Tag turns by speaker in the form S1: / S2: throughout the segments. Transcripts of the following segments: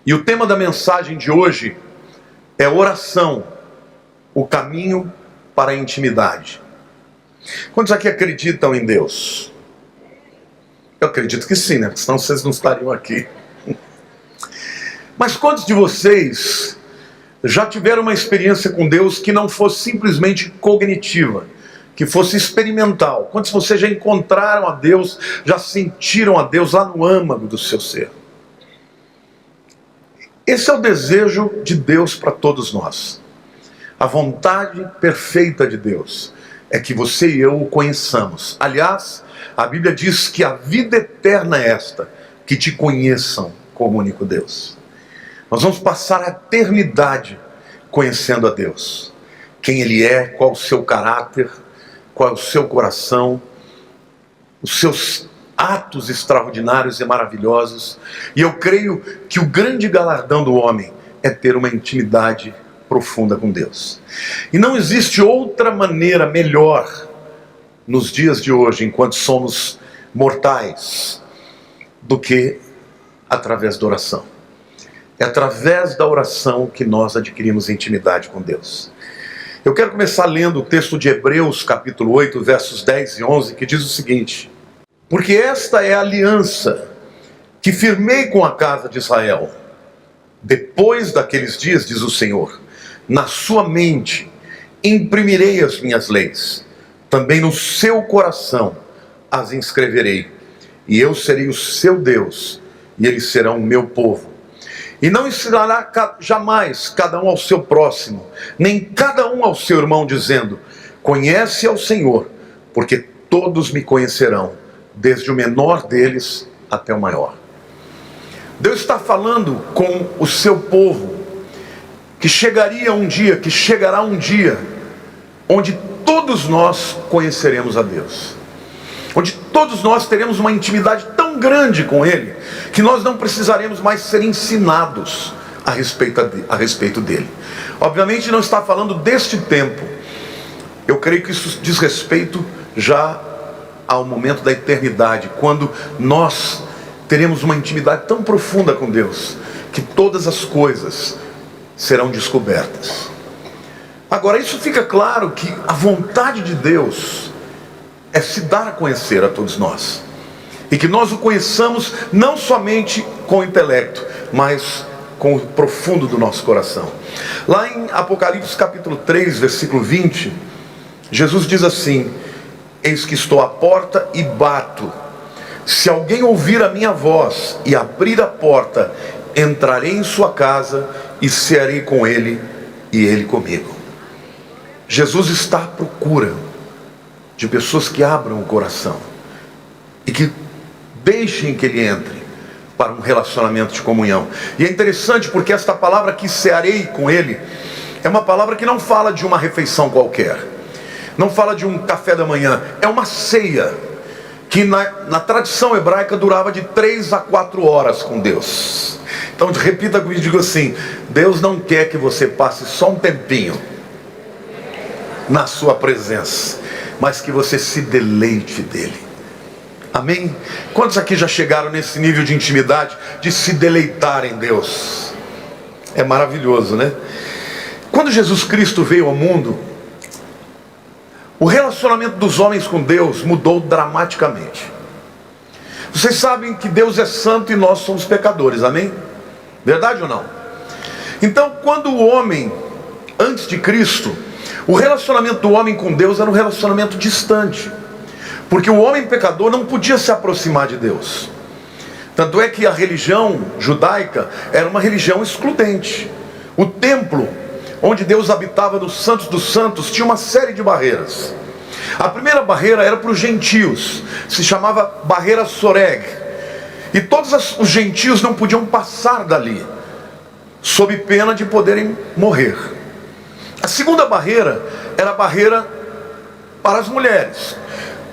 S1: E o tema da mensagem de hoje é oração, o caminho para a intimidade. Quantos aqui acreditam em Deus? Eu acredito que sim, né? Senão vocês não estariam aqui. Mas quantos de vocês já tiveram uma experiência com Deus que não fosse simplesmente cognitiva, que fosse experimental? Quantos de vocês já encontraram a Deus, já sentiram a Deus lá no âmago do seu ser? Esse é o desejo de Deus para todos nós. A vontade perfeita de Deus é que você e eu o conheçamos. Aliás, a Bíblia diz que a vida eterna é esta, que te conheçam como único Deus. Nós vamos passar a eternidade conhecendo a Deus. Quem Ele é, qual o seu caráter, qual é o seu coração, os seus atos extraordinários e maravilhosos. E eu creio que o grande galardão do homem é ter uma intimidade profunda com Deus. E não existe outra maneira melhor nos dias de hoje, enquanto somos mortais, do que através da oração. É através da oração que nós adquirimos intimidade com Deus. Eu quero começar lendo o texto de Hebreus, capítulo 8, versos 10 e 11, que diz o seguinte: porque esta é a aliança que firmei com a casa de Israel. Depois daqueles dias, diz o Senhor, na sua mente imprimirei as minhas leis, também no seu coração as inscreverei, e eu serei o seu Deus, e eles serão o meu povo. E não ensinará jamais cada um ao seu próximo, nem cada um ao seu irmão, dizendo: conhece ao Senhor, porque todos me conhecerão, desde o menor deles até o maior. Deus está falando com o seu povo, que chegaria um dia, que chegará um dia, onde todos nós conheceremos a Deus. Onde todos nós teremos uma intimidade tão grande com Ele, que nós não precisaremos mais ser ensinados a respeito dele. Obviamente não está falando deste tempo. Eu creio que isso diz respeito já ao momento da eternidade, quando nós teremos uma intimidade tão profunda com Deus, que todas as coisas serão descobertas. Agora, isso fica claro que a vontade de Deus é se dar a conhecer a todos nós, e que nós o conheçamos não somente com o intelecto, mas com o profundo do nosso coração. Lá em Apocalipse capítulo 3, versículo 20, Jesus diz assim: eis que estou à porta e bato. Se alguém ouvir a minha voz e abrir a porta, entrarei em sua casa e cearei com ele e ele comigo. Jesus está à procura de pessoas que abram o coração e que deixem que ele entre para um relacionamento de comunhão. E é interessante porque esta palavra que cearei com ele é uma palavra que não fala de uma refeição qualquer, não fala de um café da manhã, é uma ceia que na tradição hebraica durava de 3 a 4 horas com Deus. Então repita comigo e diga assim: Deus não quer que você passe só um tempinho na sua presença, mas que você se deleite dele. Amém? Quantos aqui já chegaram nesse nível de intimidade, de se deleitar em Deus? É maravilhoso, né? Quando Jesus Cristo veio ao mundo, o relacionamento dos homens com Deus mudou dramaticamente. Vocês sabem que Deus é santo e nós somos pecadores, amém? Verdade ou não? Então, quando o homem, antes de Cristo, o relacionamento do homem com Deus era um relacionamento distante, porque o homem pecador não podia se aproximar de Deus. Tanto é que a religião judaica era uma religião excludente. O templo, onde Deus habitava nos santos dos santos, tinha uma série de barreiras. A primeira barreira era para os gentios, se chamava barreira Soreg, e todos os gentios não podiam passar dali, sob pena de poderem morrer. A segunda barreira era a barreira para as mulheres.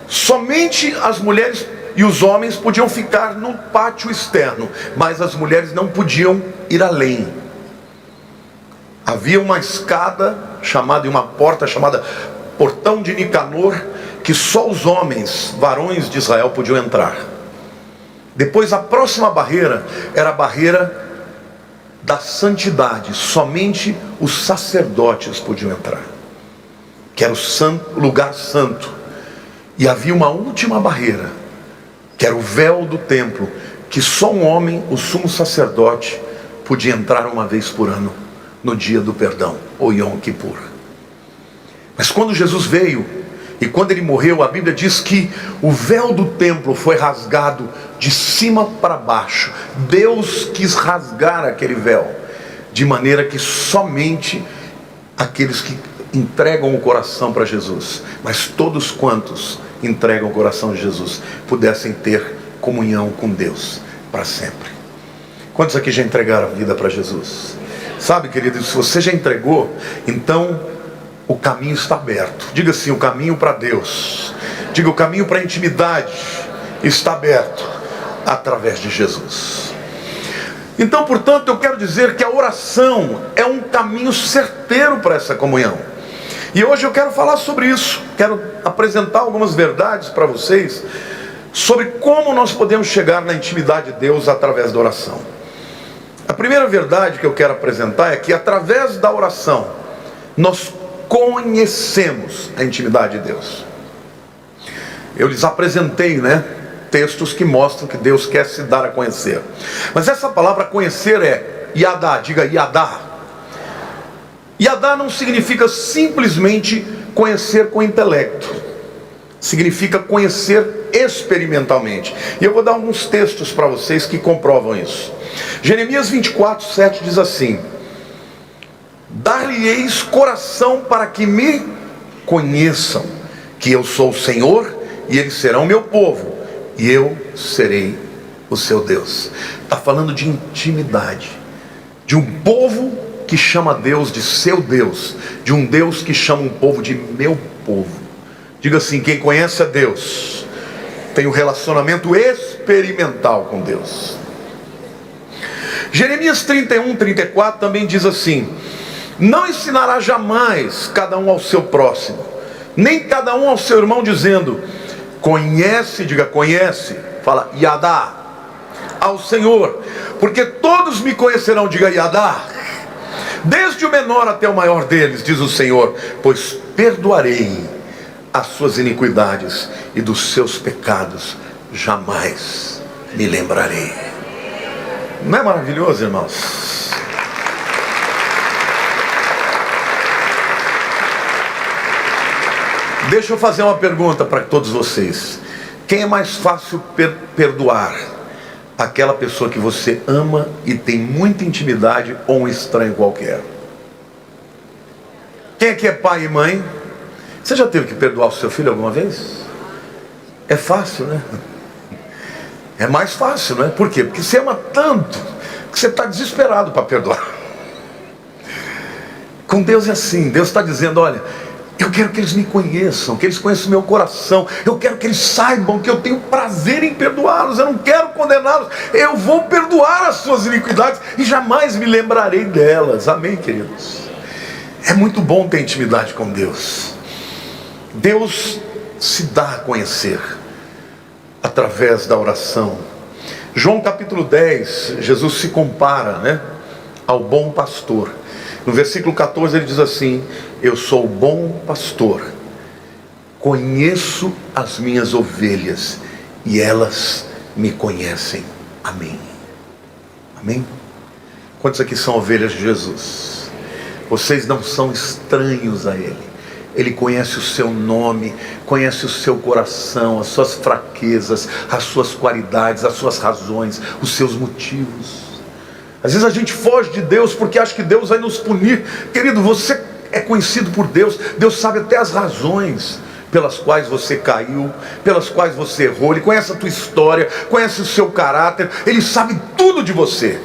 S1: Somente as mulheres e os homens podiam ficar no pátio externo, mas as mulheres não podiam ir além. Havia uma escada chamada, e uma porta chamada Portão de Nicanor, que só os homens, varões de Israel, podiam entrar. Depois a próxima barreira era a barreira da santidade, somente os sacerdotes podiam entrar, que era o lugar santo. E havia uma última barreira, que era o véu do templo, que só um homem, o sumo sacerdote, podia entrar uma vez por ano, no dia do perdão, ou Yom Kippur. Mas quando Jesus veio, e quando ele morreu, a Bíblia diz que o véu do templo foi rasgado de cima para baixo. Deus quis rasgar aquele véu, de maneira que somente aqueles que entregam o coração para Jesus, mas todos quantos entregam o coração de Jesus, pudessem ter comunhão com Deus para sempre. Quantos aqui já entregaram a vida para Jesus? Sabe, querido, se você já entregou, então o caminho está aberto. Diga assim: o caminho para Deus. Diga: o caminho para a intimidade está aberto através de Jesus. Então, portanto, eu quero dizer que a oração é um caminho certeiro para essa comunhão. E hoje eu quero falar sobre isso. Quero apresentar algumas verdades para vocês sobre como nós podemos chegar na intimidade de Deus através da oração. A primeira verdade que eu quero apresentar é que através da oração nós conhecemos a intimidade de Deus. Eu lhes apresentei, textos que mostram que Deus quer se dar a conhecer. Mas essa palavra conhecer é Yadá. Diga Yadá. Yadá não significa simplesmente conhecer com o intelecto. Significa conhecer experimentalmente. E eu vou dar alguns textos para vocês que comprovam isso. Jeremias 24:7 diz assim: dar-lhe-eis coração para que me conheçam, que eu sou o Senhor, e eles serão meu povo, e eu serei o seu Deus. Está falando de intimidade, de um povo que chama Deus de seu Deus, de um Deus que chama um povo de meu povo. Diga assim: quem conhece a Deus tem um relacionamento experimental com Deus. Jeremias 31:34 também diz assim: não ensinará jamais cada um ao seu próximo, nem cada um ao seu irmão, dizendo: conhece, diga conhece, fala Yadá, ao Senhor, porque todos me conhecerão, diga Yadá, desde o menor até o maior deles, diz o Senhor, pois perdoarei as suas iniquidades e dos seus pecados jamais me lembrarei. Não é maravilhoso, irmãos? Deixa eu fazer uma pergunta para todos vocês. Quem é mais fácil perdoar? Aquela pessoa que você ama e tem muita intimidade, ou um estranho qualquer? Quem é que é pai e mãe? Você já teve que perdoar o seu filho alguma vez? É fácil, né? É mais fácil, não é? Por quê? Porque você ama tanto que você está desesperado para perdoar. Com Deus é assim. Deus está dizendo: olha, eu quero que eles me conheçam, que eles conheçam o meu coração. Eu quero que eles saibam que eu tenho prazer em perdoá-los. Eu não quero condená-los. Eu vou perdoar as suas iniquidades e jamais me lembrarei delas. Amém, queridos? É muito bom ter intimidade com Deus. Deus se dá a conhecer através da oração. João capítulo 10, Jesus se compara, ao bom pastor. No versículo 14 ele diz assim: eu sou o bom pastor, conheço as minhas ovelhas e elas me conhecem. Amém. Amém? Quantos aqui são ovelhas de Jesus? Vocês não são estranhos a Ele. Ele conhece o seu nome, conhece o seu coração, as suas fraquezas, as suas qualidades, as suas razões, os seus motivos. Às vezes a gente foge de Deus porque acha que Deus vai nos punir. Querido, você é conhecido por Deus. Deus sabe até as razões pelas quais você caiu, pelas quais você errou. Ele conhece a tua história, conhece o seu caráter. Ele sabe tudo de você.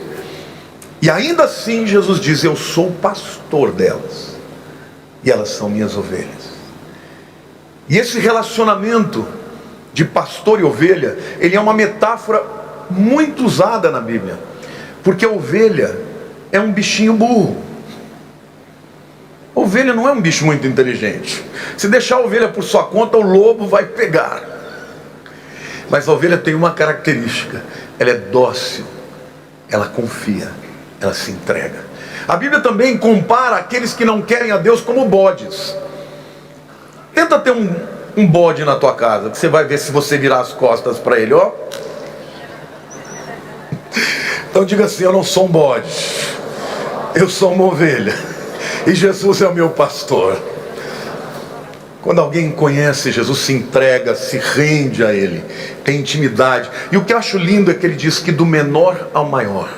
S1: E ainda assim Jesus diz: eu sou o pastor delas, e elas são minhas ovelhas. E esse relacionamento de pastor e ovelha, ele é uma metáfora muito usada na Bíblia, porque a ovelha é um bichinho burro. A ovelha não é um bicho muito inteligente. Se deixar a ovelha por sua conta, o lobo vai pegar. Mas a ovelha tem uma característica: ela é dócil, ela confia. ela se entrega. A Bíblia também compara aqueles que não querem a Deus como bodes. Tenta ter um bode na tua casa, que você vai ver se você virar as costas para ele, ó. Então diga assim: eu não sou um bode, eu sou uma ovelha, e Jesus é o meu pastor. Quando alguém conhece Jesus, se entrega, se rende a Ele, tem intimidade. E o que eu acho lindo é que ele diz que do menor ao maior.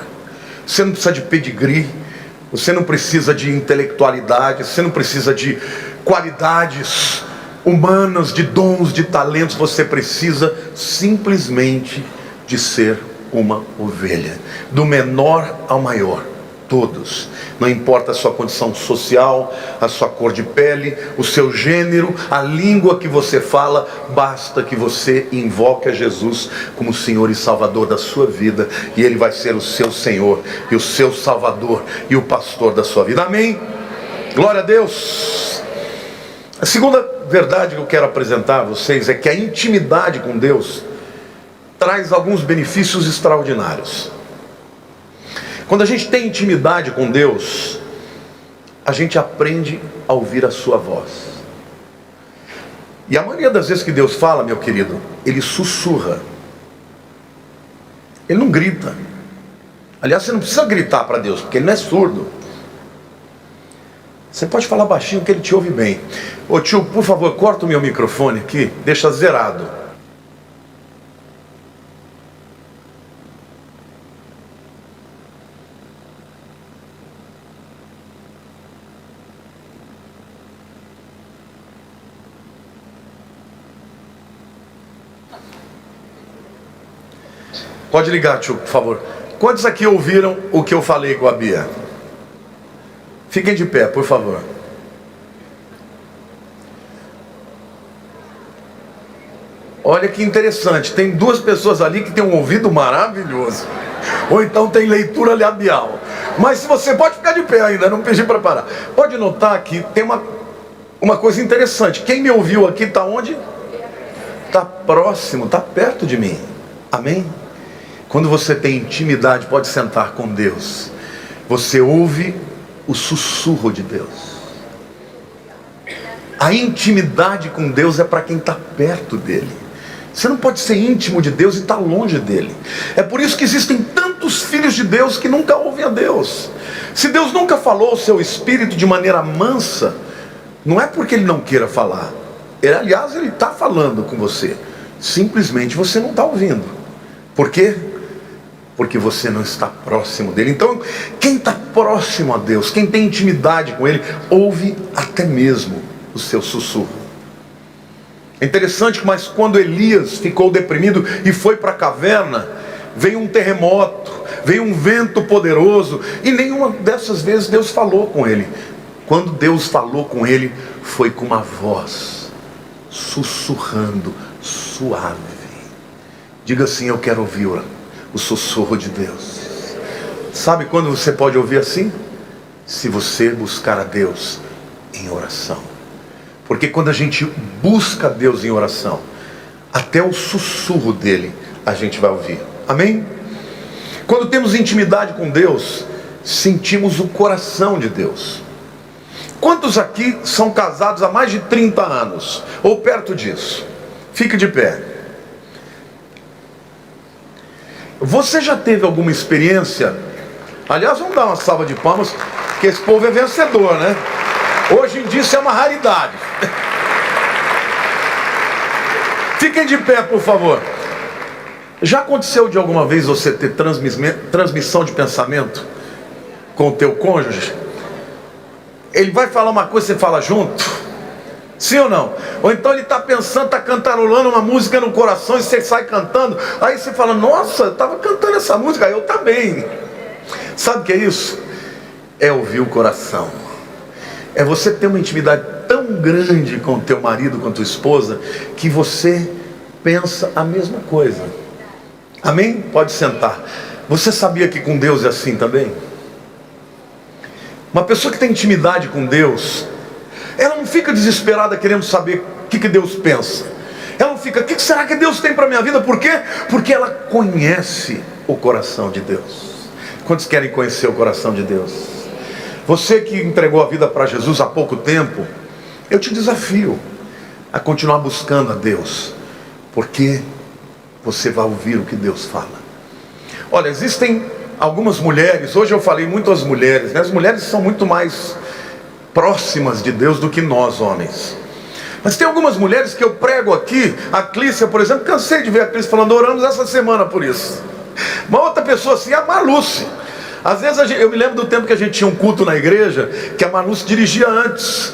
S1: Você não precisa de pedigree, você não precisa de intelectualidade, você não precisa de qualidades humanas, de dons, de talentos. Você precisa simplesmente de ser uma ovelha. Do menor ao maior, todos. Não importa a sua condição social, a sua cor de pele, o seu gênero, a língua que você fala, basta que você invoque a Jesus como Senhor e Salvador da sua vida, e Ele vai ser o seu Senhor e o seu Salvador e o pastor da sua vida. Amém? Glória a Deus. A segunda verdade que eu quero apresentar a vocês é que a intimidade com Deus traz alguns benefícios extraordinários. Quando a gente tem intimidade com Deus, a gente aprende a ouvir a sua voz. E a maioria das vezes que Deus fala, meu querido, Ele sussurra. Ele não grita. Aliás, você não precisa gritar para Deus, porque Ele não é surdo. Você pode falar baixinho que Ele te ouve bem. Ô tio, por favor, corta o meu microfone aqui, deixa zerado. Pode ligar, tio, por favor. Quantos aqui ouviram o que eu falei com a Bia? Fiquem de pé, por favor. Olha que interessante, tem duas pessoas ali que têm um ouvido maravilhoso. Ou então tem leitura labial. Mas se você pode ficar de pé ainda, não pedi para parar. Pode notar que tem uma coisa interessante. Quem me ouviu aqui está onde? Está próximo, está perto de mim. Amém? Quando você tem intimidade, pode sentar com Deus. Você ouve o sussurro de Deus. A intimidade com Deus é para quem está perto dele. Você não pode ser íntimo de Deus e estar longe dele. É por isso que existem tantos filhos de Deus que nunca ouvem a Deus. Se Deus nunca falou o seu espírito de maneira mansa, não é porque ele não queira falar. Aliás, ele está falando com você. Simplesmente você não está ouvindo. Por quê? Porque você não está próximo dele. Então, quem está próximo a Deus, quem tem intimidade com ele, ouve até mesmo o seu sussurro. É interessante, mas quando Elias ficou deprimido e foi para a caverna, veio um terremoto, veio um vento poderoso, e nenhuma dessas vezes Deus falou com ele. Quando Deus falou com ele, foi com uma voz sussurrando, suave. Diga assim: eu quero ouvir o sussurro de Deus. Sabe quando você pode ouvir assim? Se você buscar a Deus em oração. Porque quando a gente busca a Deus em oração, até o sussurro dele a gente vai ouvir. Amém? Quando temos intimidade com Deus, sentimos o coração de Deus. Quantos aqui são casados há mais de 30 anos? Ou perto disso? Fique de pé. Você já teve alguma experiência? Aliás, vamos dar uma salva de palmas, que esse povo é vencedor, né? Hoje em dia isso é uma raridade. Fiquem de pé, por favor. Já aconteceu de alguma vez você ter transmissão de pensamento com o teu cônjuge? Ele vai falar uma coisa e você fala junto? Sim ou não? Ou então ele está pensando, está cantarolando uma música no coração e você sai cantando. Aí você fala: nossa, eu estava cantando essa música, eu também. Sabe o que é isso? É ouvir o coração. É você ter uma intimidade tão grande com o teu marido, com a tua esposa, que você pensa a mesma coisa. Amém? Pode sentar. Você sabia que com Deus é assim também? Uma pessoa que tem intimidade com Deus, ela não fica desesperada querendo saber o que Deus pensa. Ela não fica: o que será que Deus tem para a minha vida? Por quê? Porque ela conhece o coração de Deus. Quantos querem conhecer o coração de Deus? Você que entregou a vida para Jesus há pouco tempo, eu te desafio a continuar buscando a Deus, porque você vai ouvir o que Deus fala. Olha, existem algumas mulheres, hoje eu falei muito às mulheres, né? As mulheres são muito mais próximas de Deus do que nós, homens. Mas tem algumas mulheres que eu prego aqui, a Clícia, por exemplo, cansei de ver a Clícia falando, oramos essa semana por isso. Uma outra pessoa assim, a Maluce. Às vezes eu me lembro do tempo que a gente tinha um culto na igreja, que a Maluce dirigia antes.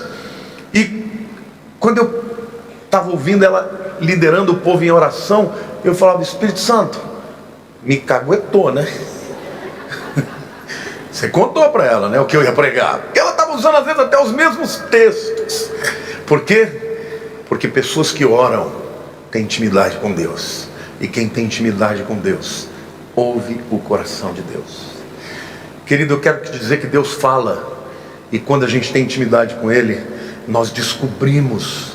S1: E quando eu estava ouvindo ela liderando o povo em oração, eu falava, Espírito Santo, me caguetou, né? Você contou para ela, né, o que eu ia pregar. Porque ela estava usando às vezes até os mesmos textos. Por quê? Porque pessoas que oram têm intimidade com Deus. E quem tem intimidade com Deus, ouve o coração de Deus. Querido, eu quero te dizer que Deus fala. E quando a gente tem intimidade com Ele, nós descobrimos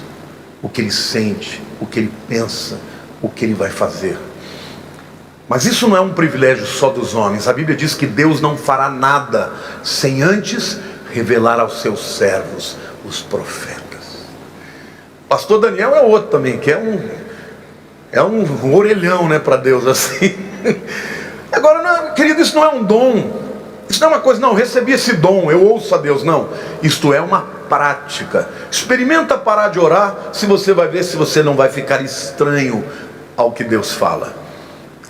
S1: o que Ele sente, o que Ele pensa, o que Ele vai fazer. Mas isso não é um privilégio só dos homens. A Bíblia diz que Deus não fará nada sem antes revelar aos seus servos, os profetas. Pastor Daniel é outro também, que é um orelhão, né, para Deus assim. Agora, não, querido, isso não é um dom. Isso não é uma coisa, não, eu recebi esse dom, eu ouço a Deus, não. Isto é uma prática. Experimenta parar de orar, se você vai ver se você não vai ficar estranho ao que Deus fala.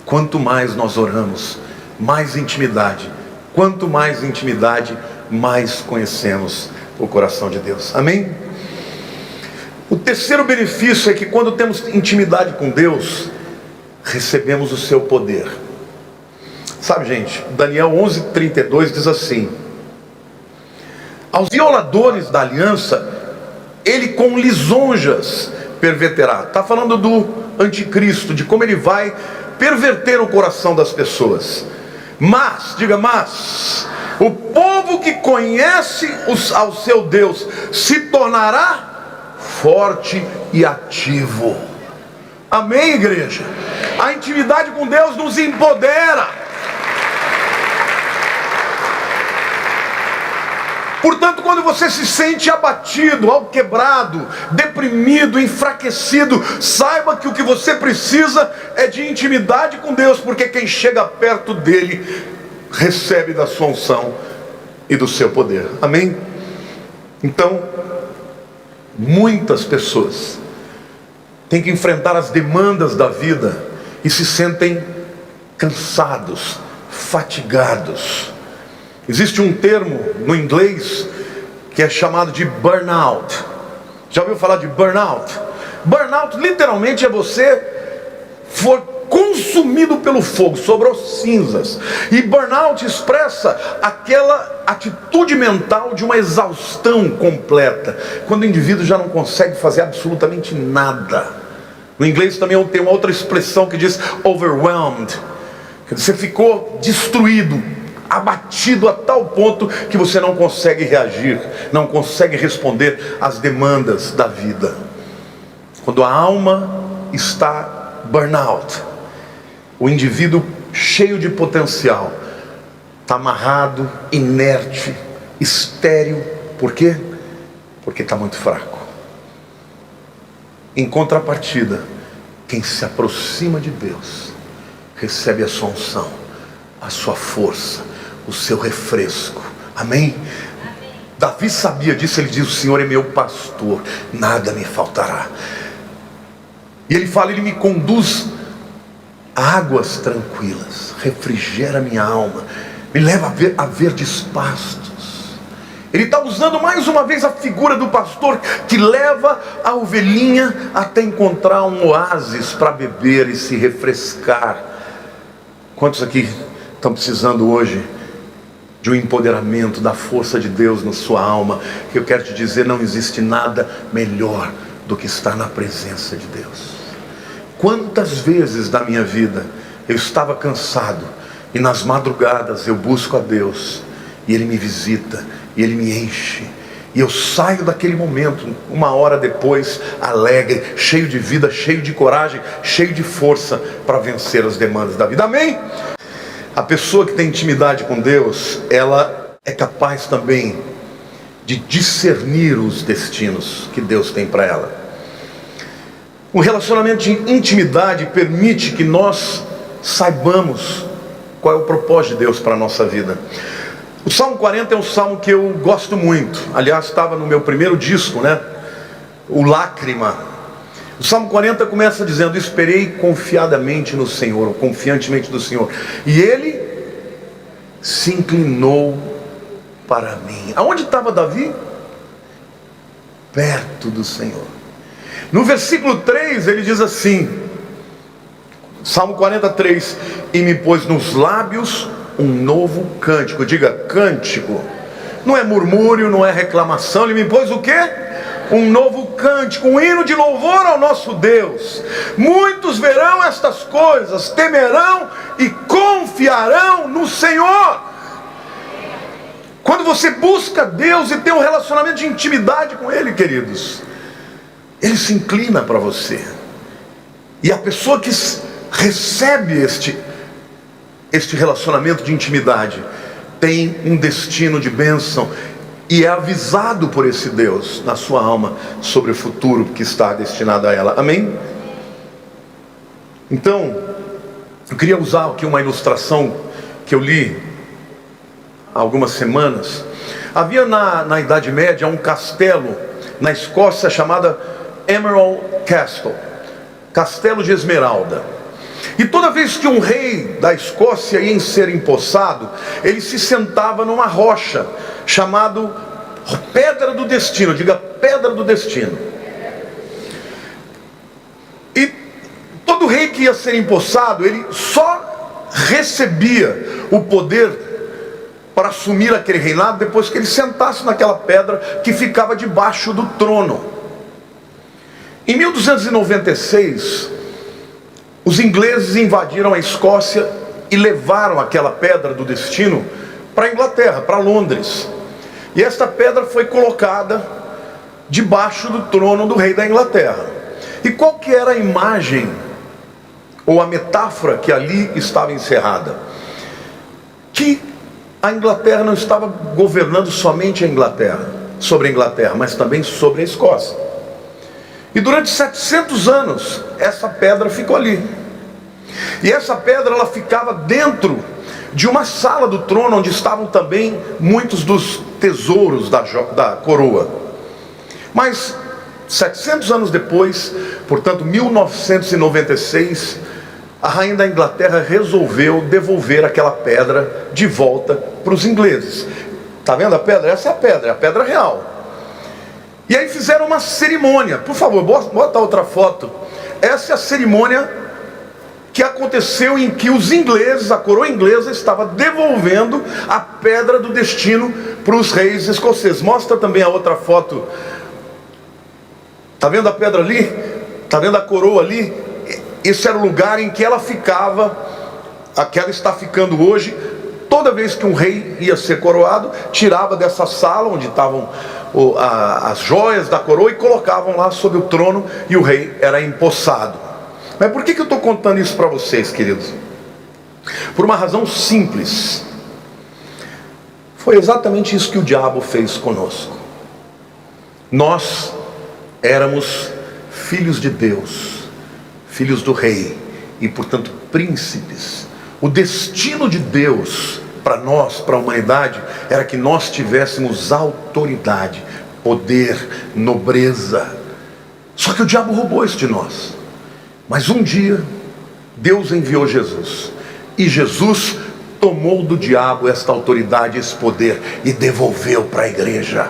S1: Quanto mais nós oramos, mais intimidade. Quanto mais intimidade, mais conhecemos o coração de Deus. Amém? O terceiro benefício é que quando temos intimidade com Deus, recebemos o seu poder. Sabe, gente, Daniel 11:32 diz assim: aos violadores da aliança, ele com lisonjas perverterá. Está falando do anticristo, de como ele vai perverter o coração das pessoas. Mas, diga mas, o povo que conhece ao seu Deus se tornará forte e ativo. Amém, igreja? A intimidade com Deus nos empodera. Portanto, quando você se sente abatido, alquebrado, deprimido, enfraquecido, saiba que o que você precisa é de intimidade com Deus, porque quem chega perto dele recebe da sua unção e do seu poder. Amém? Então, muitas pessoas têm que enfrentar as demandas da vida e se sentem cansados, fatigados. Existe um termo no inglês que é chamado de burnout. Já ouviu falar de burnout? Burnout literalmente é você for consumido pelo fogo, sobrou cinzas. E burnout expressa aquela atitude mental de uma exaustão completa, quando o indivíduo já não consegue fazer absolutamente nada. No inglês também tem uma outra expressão que diz overwhelmed. Você ficou destruído, abatido a tal ponto que você não consegue reagir, não consegue responder às demandas da vida. Quando a alma está burnout, o indivíduo cheio de potencial está amarrado, inerte, estéril. Por quê? Porque está muito fraco. Em contrapartida, quem se aproxima de Deus recebe a sua unção, a sua força, o seu refresco. Amém? Davi sabia disso, ele diz: o Senhor é meu pastor, nada me faltará. E ele fala: ele me conduz a águas tranquilas, refrigera minha alma, me leva a verdes pastos. Ele está usando mais uma vez a figura do pastor que leva a ovelhinha até encontrar um oásis para beber e se refrescar. Quantos aqui estão precisando hoje de um empoderamento da força de Deus na sua alma? Que eu quero te dizer, não existe nada melhor do que estar na presença de Deus. Quantas vezes na minha vida eu estava cansado e nas madrugadas eu busco a Deus e Ele me visita e Ele me enche, e eu saio daquele momento, uma hora depois, alegre, cheio de vida, cheio de coragem, cheio de força para vencer as demandas da vida. Amém? A pessoa que tem intimidade com Deus, ela é capaz também de discernir os destinos que Deus tem para ela. Um relacionamento de intimidade permite que nós saibamos qual é o propósito de Deus para a nossa vida. O Salmo 40 é um salmo que eu gosto muito. Aliás, estava no meu primeiro disco, né? O Lágrima. O Salmo 40 começa dizendo: esperei confiadamente no Senhor, ou confiantemente no Senhor, e Ele se inclinou para mim. Aonde estava Davi? Perto do Senhor. No versículo 3 ele diz assim, Salmo 43: e me pôs nos lábios um novo cântico. Diga, cântico. Não é murmúrio, não é reclamação. Ele me pôs o quê? Um novo cântico, um hino de louvor ao nosso Deus. Muitos verão estas coisas, temerão e confiarão no Senhor. Quando você busca Deus e tem um relacionamento de intimidade com Ele, queridos, Ele se inclina para você. E a pessoa que recebe este relacionamento de intimidade tem um destino de bênção e é avisado por esse Deus na sua alma sobre o futuro que está destinado a ela. Amém? Então, eu queria usar aqui uma ilustração que eu li há algumas semanas. Havia na Idade Média um castelo na Escócia chamado Emerald Castle, Castelo de Esmeralda. E toda vez que um rei da Escócia ia ser empossado, ele se sentava numa rocha chamado Pedra do Destino. Diga, Pedra do Destino. E todo rei que ia ser empossado, ele só recebia o poder para assumir aquele reinado depois que ele sentasse naquela pedra que ficava debaixo do trono. Em 1296, os ingleses invadiram a Escócia e levaram aquela pedra do destino para a Inglaterra, para Londres. E esta pedra foi colocada debaixo do trono do rei da Inglaterra. E qual que era a imagem ou a metáfora que ali estava encerrada? Que a Inglaterra não estava governando somente a Inglaterra, sobre a Inglaterra, mas também sobre a Escócia. E durante 700 anos, essa pedra ficou ali. E essa pedra, ela ficava dentro de uma sala do trono, onde estavam também muitos dos tesouros da coroa. Mas, 700 anos depois, portanto, 1996, a rainha da Inglaterra resolveu devolver aquela pedra de volta para os ingleses. Está vendo a pedra? Essa é a pedra real. E aí fizeram uma cerimônia. Por favor, bota outra foto. Essa é a cerimônia que aconteceu em que os ingleses, a coroa inglesa, estava devolvendo a pedra do destino para os reis escoceses. Mostra também a outra foto. Está vendo a pedra ali? Está vendo a coroa ali? Esse era o lugar em que ela ficava, que ela está ficando hoje. Toda vez que um rei ia ser coroado, tirava dessa sala onde estavam as joias da coroa e colocavam lá sobre o trono, e o rei era empossado. Mas por que eu estou contando isso para vocês, queridos? Por uma razão simples. Foi exatamente isso que o diabo fez conosco. Nós éramos filhos de Deus, filhos do rei, e portanto príncipes. O destino de Deus para nós, para a humanidade, era que nós tivéssemos autoridade, poder, nobreza. Só que o diabo roubou isso de nós. Mas um dia, Deus enviou Jesus. E Jesus tomou do diabo esta autoridade, esse poder, e devolveu para a igreja.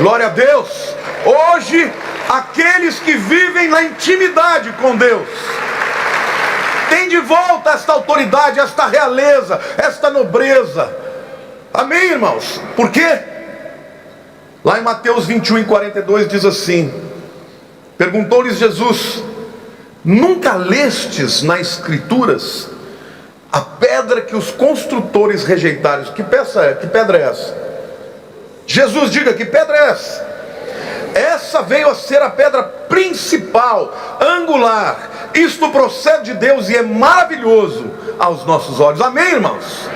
S1: Glória a Deus! Hoje, aqueles que vivem na intimidade com Deus tem de volta esta autoridade, esta realeza, esta nobreza. Amém, irmãos? Por quê? Lá em Mateus 21:42 diz assim: perguntou-lhes Jesus: nunca lestes nas Escrituras a pedra que os construtores rejeitaram? Que pedra é essa? Jesus, diga, que pedra é essa? Essa veio a ser a pedra principal, angular, Isto procede de Deus e é maravilhoso aos nossos olhos. Amém, irmãos?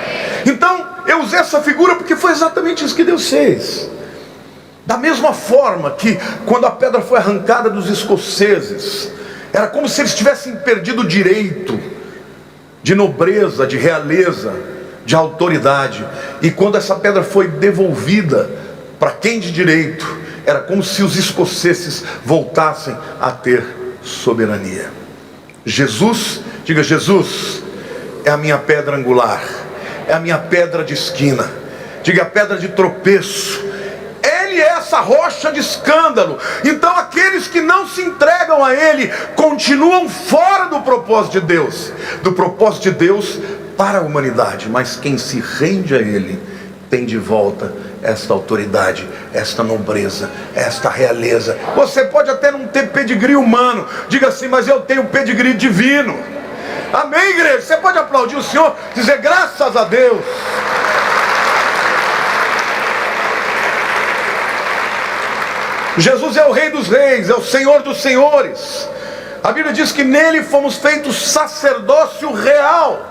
S1: Então, eu usei essa figura porque foi exatamente isso que Deus fez. Da mesma forma que quando a pedra foi arrancada dos escoceses, era como se eles tivessem perdido o direito de nobreza, de realeza, de autoridade. E quando essa pedra foi devolvida para quem de direito, era como se os escoceses voltassem a ter soberania. Jesus, diga: Jesus é a minha pedra angular, é a minha pedra de esquina, diga: a pedra de tropeço. Ele é essa rocha de escândalo. Então aqueles que não se entregam a Ele continuam fora do propósito de Deus, do propósito de Deus para a humanidade. Mas quem se rende a Ele tem de volta esta autoridade, esta nobreza, esta realeza. Você pode até não ter pedigree humano, diga assim: mas eu tenho pedigree divino. Amém, igreja? Você pode aplaudir o Senhor, dizer graças a Deus. Jesus é o Rei dos Reis, é o Senhor dos Senhores. A Bíblia diz que nele fomos feitos sacerdócio real,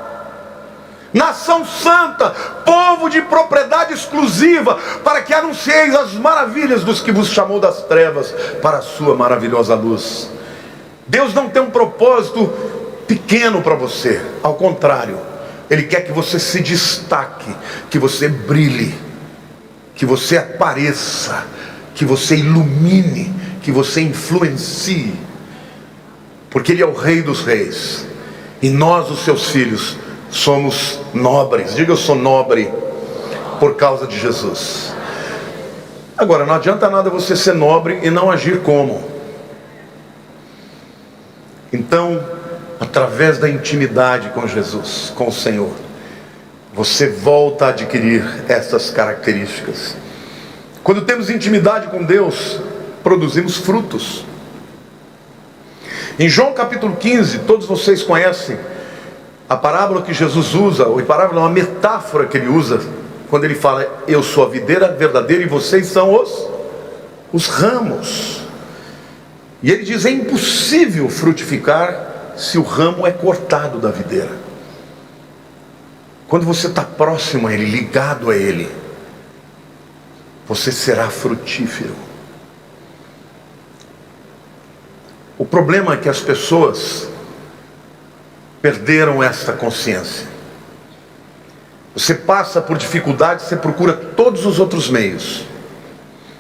S1: nação santa, povo de propriedade exclusiva, para que anuncieis as maravilhas dos que vos chamou das trevas para a sua maravilhosa luz. Deus não tem um propósito pequeno para você, ao contrário, Ele quer que você se destaque, que você brilhe, que você apareça, que você ilumine, que você influencie, porque Ele é o Rei dos Reis, e nós, os seus filhos, somos nobres. Diga: eu sou nobre por causa de Jesus. Agora, não adianta nada você ser nobre e não agir como. Então, através da intimidade com Jesus, com o Senhor, você volta a adquirir essas características. Quando temos intimidade com Deus, produzimos frutos. Em João capítulo 15, todos vocês conhecem a parábola que Jesus usa. A parábola é uma metáfora que ele usa, quando ele fala: eu sou a videira verdadeira e vocês são os ramos. E ele diz: é impossível frutificar se o ramo é cortado da videira. Quando você está próximo a Ele, ligado a Ele, você será frutífero. O problema é que as pessoas perderam esta consciência. Você passa por dificuldades, você procura todos os outros meios.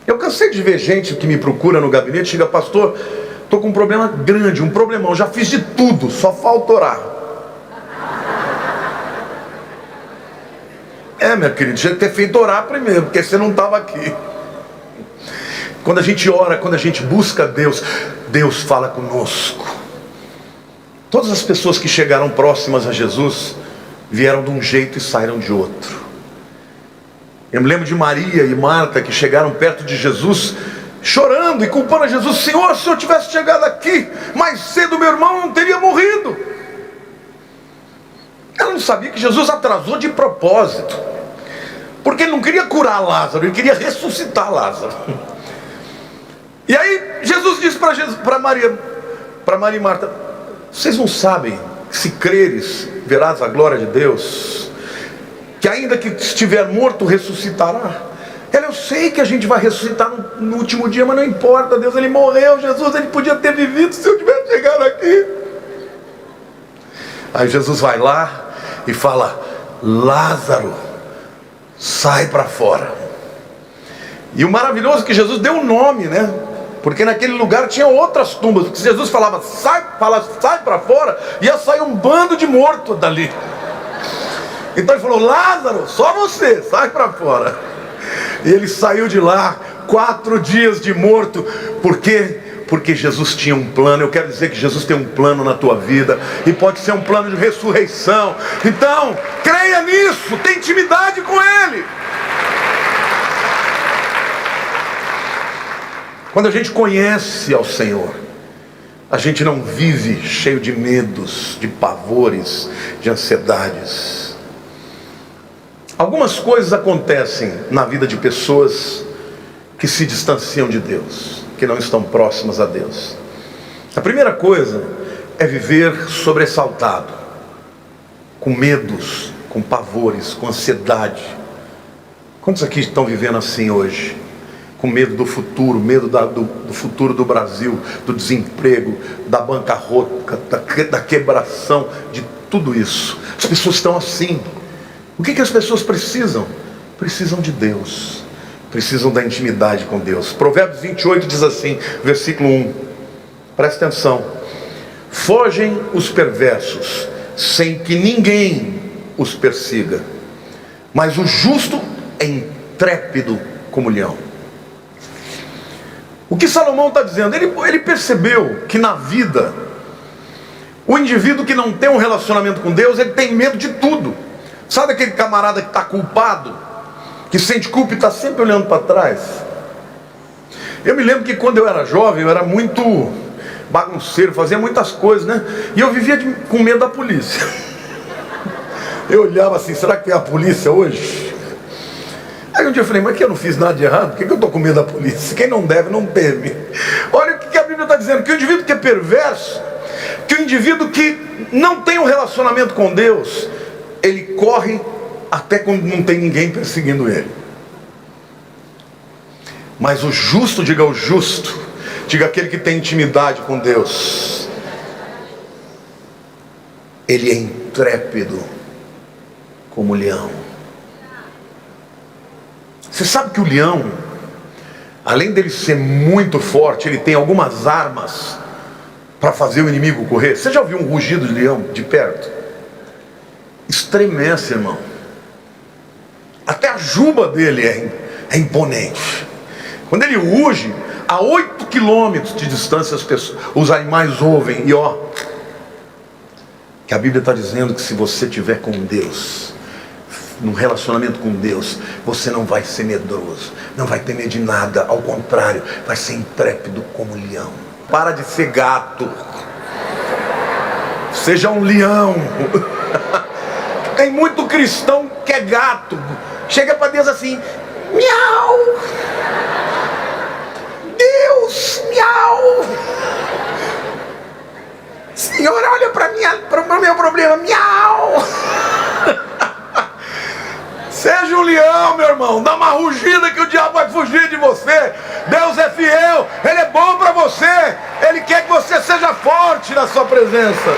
S1: Eu cansei de ver gente que me procura no gabinete, chega: pastor, estou com um problema grande, um problemão, já fiz de tudo, só falta orar. Minha querida, tinha que ter feito orar primeiro, porque você não estava aqui. Quando a gente ora, quando a gente busca Deus, Deus fala conosco. Todas as pessoas que chegaram próximas a Jesus vieram de um jeito e saíram de outro. Eu me lembro de Maria e Marta, que chegaram perto de Jesus chorando e culpando a Jesus: Senhor, se eu tivesse chegado aqui mais cedo, meu irmão não teria morrido. Ela não sabia que Jesus atrasou de propósito, porque Ele não queria curar Lázaro, Ele queria ressuscitar Lázaro. E aí Jesus disse para Maria e Marta: vocês não sabem que se creres, verás a glória de Deus, que ainda que estiver morto, ressuscitará? Eu sei que a gente vai ressuscitar no último dia, mas não importa, Deus, Ele morreu, Jesus, Ele podia ter vivido se eu tivesse chegado aqui. Aí Jesus vai lá e fala: Lázaro, sai para fora. E o maravilhoso é que Jesus deu um nome, né? Porque naquele lugar tinha outras tumbas. Porque Jesus falava sai para fora, ia sair um bando de mortos dali. Então Ele falou: Lázaro, só você, sai para fora. E ele saiu de lá, 4 dias de morto. Por quê? Porque Jesus tinha um plano. Eu quero dizer que Jesus tem um plano na tua vida, e pode ser um plano de ressurreição. Então, creia nisso, tenha intimidade com Ele. Quando a gente conhece ao Senhor, a gente não vive cheio de medos, de pavores, de ansiedades. Algumas coisas acontecem na vida de pessoas que se distanciam de Deus, que não estão próximas a Deus. A primeira coisa é viver sobressaltado, com medos, com pavores, com ansiedade. Quantos aqui estão vivendo assim hoje? Com medo do futuro, medo do futuro do Brasil, do desemprego, da bancarrota, da quebração, de tudo isso. As pessoas estão assim. O que as pessoas precisam? Precisam de Deus, precisam da intimidade com Deus. Provérbios 28 diz assim, versículo 1, presta atenção: fogem os perversos, sem que ninguém os persiga, mas o justo é intrépido como leão. O que Salomão está dizendo? Ele percebeu que na vida, o indivíduo que não tem um relacionamento com Deus, ele tem medo de tudo. Sabe aquele camarada que está culpado, que sente culpa e está sempre olhando para trás? Eu me lembro que quando eu era jovem, eu era muito bagunceiro, fazia muitas coisas, né? E eu vivia com medo da polícia. Eu olhava assim, será que tem a polícia hoje? Aí um dia eu falei, mas que eu não fiz nada de errado? Por que eu estou com medo da polícia? Quem não deve, não teme. Olha o que a Bíblia está dizendo, que o indivíduo que é perverso, que o indivíduo que não tem um relacionamento com Deus, ele corre até quando não tem ninguém perseguindo ele. Mas o justo, diga o justo, diga aquele que tem intimidade com Deus, ele é intrépido como leão. Você sabe que o leão, além dele ser muito forte, ele tem algumas armas para fazer o inimigo correr. Você já ouviu um rugido de leão de perto? Estremece, irmão. Até a juba dele é imponente. Quando ele ruge, a 8 quilômetros de distância os animais ouvem. E ó, que a Bíblia está dizendo que se você tiver com Deus, num relacionamento com Deus, você não vai ser medroso, não vai ter medo de nada, ao contrário, vai ser intrépido como leão. Para de ser gato, seja um leão. Tem muito cristão que é gato, chega para Deus assim, miau, Deus, miau, Senhor, olha para o meu problema, miau. Seja um leão, meu irmão, dá uma rugida que o diabo vai fugir de você. Deus é fiel, Ele é bom para você, Ele quer que você seja forte na sua presença.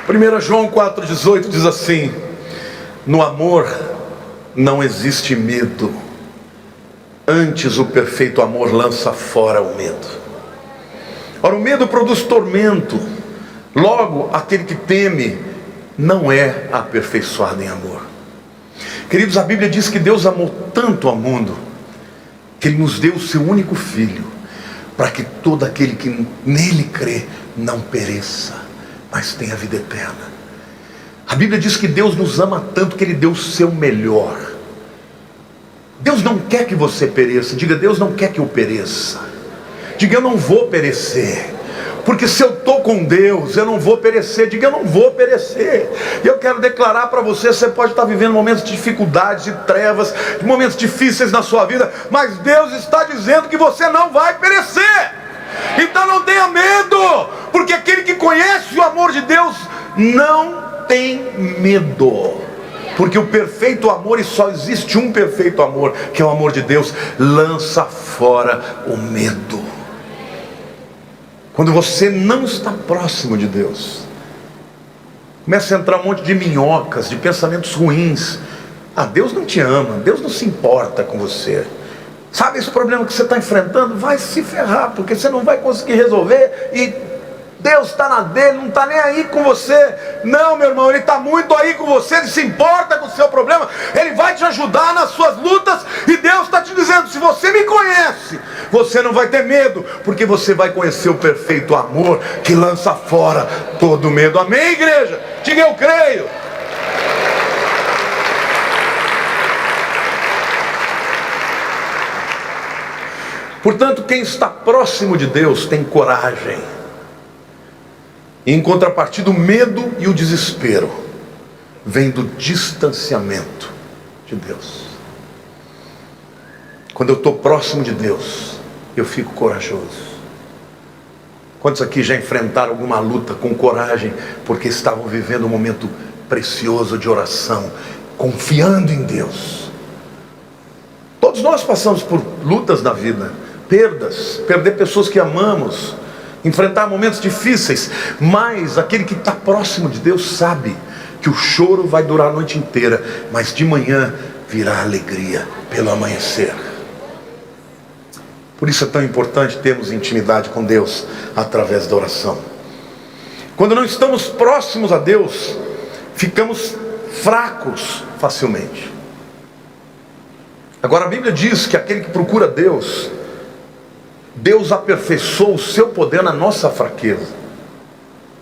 S1: 1 João 4,18 diz assim: no amor não existe medo, antes o perfeito amor lança fora o medo. Ora, o medo produz tormento, logo aquele que teme não é aperfeiçoado em amor. Queridos, a Bíblia diz que Deus amou tanto ao mundo, que Ele nos deu o seu único Filho, para que todo aquele que nele crê não pereça, mas tenha vida eterna. A Bíblia diz que Deus nos ama tanto que Ele deu o seu melhor. Deus não quer que você pereça. Diga, Deus não quer que eu pereça. Diga, eu não vou perecer, porque se eu estou com Deus, eu não vou perecer. Diga, eu não vou perecer. E eu quero declarar para você, você pode estar vivendo momentos de dificuldades, de trevas, de momentos difíceis na sua vida, mas Deus está dizendo que você não vai perecer. Então não tenha medo, porque aquele que conhece o amor de Deus não tem medo, porque o perfeito amor, e só existe um perfeito amor, que é o amor de Deus, lança fora o medo. Quando você não está próximo de Deus, começa a entrar um monte de minhocas, de pensamentos ruins. Deus não te ama, Deus não se importa com você. Sabe esse problema que você está enfrentando? Vai se ferrar, porque você não vai conseguir resolver, e Deus está na dele, não está nem aí com você. Não, meu irmão, Ele está muito aí com você, Ele se importa com o seu problema, Ele vai te ajudar nas suas lutas, e Deus está te dizendo, se você me conhece, você não vai ter medo, porque você vai conhecer o perfeito amor, que lança fora todo medo. Amém, igreja? Diga, eu creio. Portanto, quem está próximo de Deus tem coragem. Em contrapartida, o medo e o desespero vêm do distanciamento de Deus. Quando eu estou próximo de Deus, eu fico corajoso. Quantos aqui já enfrentaram alguma luta com coragem, porque estavam vivendo um momento precioso de oração, confiando em Deus? Todos nós passamos por lutas na vida, perdas, perder pessoas que amamos, enfrentar momentos difíceis, mas aquele que está próximo de Deus sabe que o choro vai durar a noite inteira, mas de manhã virá alegria pelo amanhecer. Por isso é tão importante termos intimidade com Deus através da oração. Quando não estamos próximos a Deus, ficamos fracos facilmente. Agora a Bíblia diz que aquele que procura Deus, Deus aperfeiçoou o seu poder na nossa fraqueza.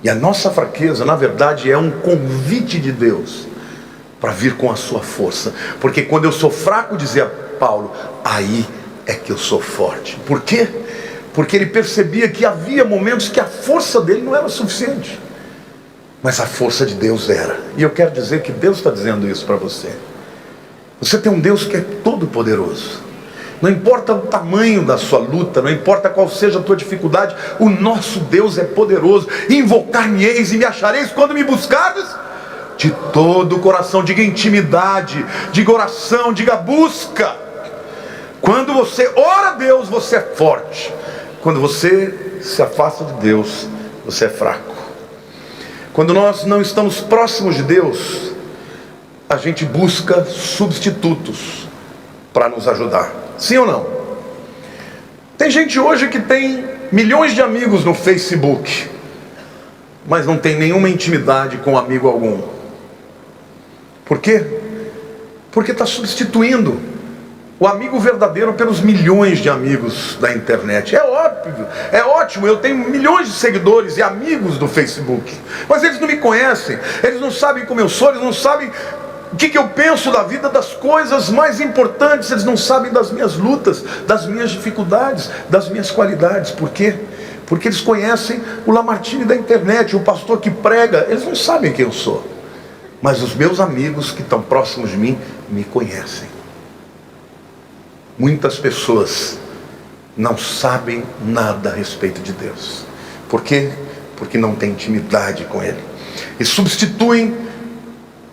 S1: E a nossa fraqueza, na verdade, é um convite de Deus para vir com a sua força. Porque quando eu sou fraco, dizia Paulo, aí é que eu sou forte. Por quê? Porque ele percebia que havia momentos que a força dele não era suficiente, mas a força de Deus era. E eu quero dizer que Deus está dizendo isso para você. Você tem um Deus que é todo poderoso. Não importa o tamanho da sua luta, não importa qual seja a tua dificuldade, o nosso Deus é poderoso. Invocar-me-eis e me achareis quando me buscardes de todo o coração. Diga intimidade, diga oração, diga busca. Quando você ora a Deus, você é forte. Quando você se afasta de Deus, você é fraco. Quando nós não estamos próximos de Deus, a gente busca substitutos para nos ajudar. Sim ou não? Tem gente hoje que tem milhões de amigos no Facebook, mas não tem nenhuma intimidade com amigo algum. Por quê? Porque está substituindo o amigo verdadeiro pelos milhões de amigos da internet. É óbvio, é ótimo, eu tenho milhões de seguidores e amigos do Facebook, mas eles não me conhecem, eles não sabem como eu sou, eles não sabem o que eu penso da vida, das coisas mais importantes, eles não sabem das minhas lutas, das minhas dificuldades, das minhas qualidades. Por quê? Porque eles conhecem o Lamartine da internet, o pastor que prega, eles não sabem quem eu sou. Mas os meus amigos que estão próximos de mim, me conhecem. Muitas pessoas não sabem nada a respeito de Deus. Por quê? Porque não têm intimidade com Ele. E substituem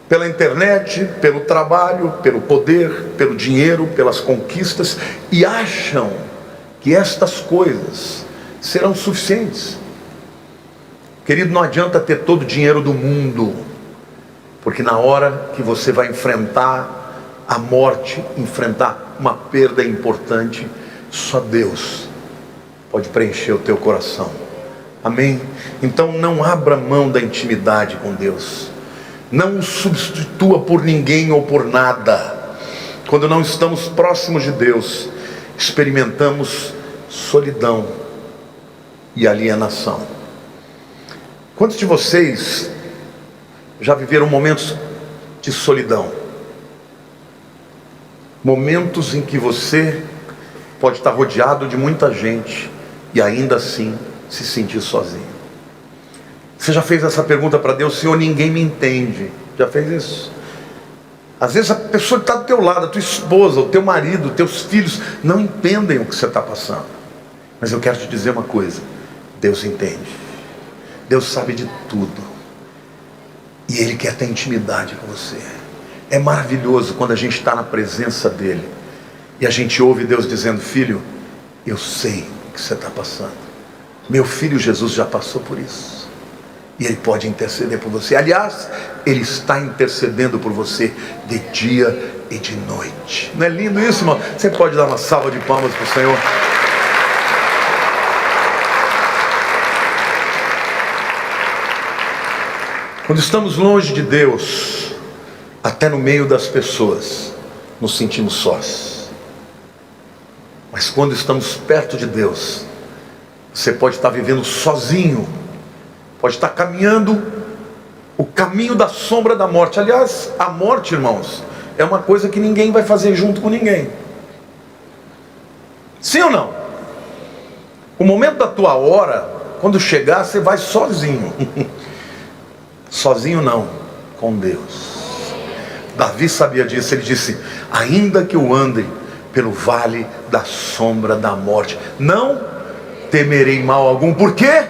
S1: pela internet, pelo trabalho, pelo poder, pelo dinheiro, pelas conquistas, e acham que estas coisas serão suficientes. Querido, não adianta ter todo o dinheiro do mundo, porque na hora que você vai enfrentar a morte, enfrentar uma perda importante, só Deus pode preencher o teu coração. Amém? Então não abra mão da intimidade com Deus. Não o substitua por ninguém ou por nada. Quando não estamos próximos de Deus, experimentamos solidão e alienação. Quantos de vocês já viveram momentos de solidão? Momentos em que você pode estar rodeado de muita gente e ainda assim se sentir sozinho. Você já fez essa pergunta para Deus? Senhor, ninguém me entende. Já fez isso? Às vezes a pessoa que está do teu lado, a tua esposa, o teu marido, os teus filhos, não entendem o que você está passando. Mas eu quero te dizer uma coisa: Deus entende. Deus sabe de tudo. E Ele quer ter intimidade com você. É maravilhoso quando a gente está na presença dEle e a gente ouve Deus dizendo: filho, eu sei o que você está passando. Meu filho Jesus já passou por isso. E Ele pode interceder por você. Aliás, Ele está intercedendo por você de dia e de noite. Não é lindo isso, irmão? Você pode dar uma salva de palmas para o Senhor. Quando estamos longe de Deus, até no meio das pessoas, nos sentimos sós. Mas quando estamos perto de Deus, você pode estar vivendo sozinho, pode estar caminhando o caminho da sombra da morte. Aliás, a morte, irmãos, é uma coisa que ninguém vai fazer junto com ninguém. Sim ou não? O momento da tua hora, quando chegar, você vai sozinho. Sozinho não, com Deus. Davi sabia disso. Ele disse: ainda que eu ande pelo vale da sombra da morte, não temerei mal algum. Por quê?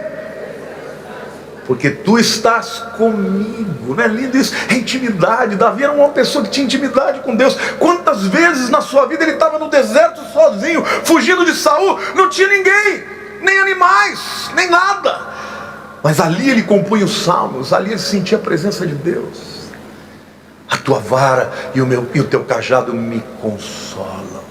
S1: Porque tu estás comigo. Não é lindo isso? É intimidade. Davi era uma pessoa que tinha intimidade com Deus. Quantas vezes na sua vida ele estava no deserto sozinho, fugindo de Saul, não tinha ninguém, nem animais, nem nada, mas ali ele compunha os salmos, ali ele sentia a presença de Deus. A tua vara e o teu cajado me consolam.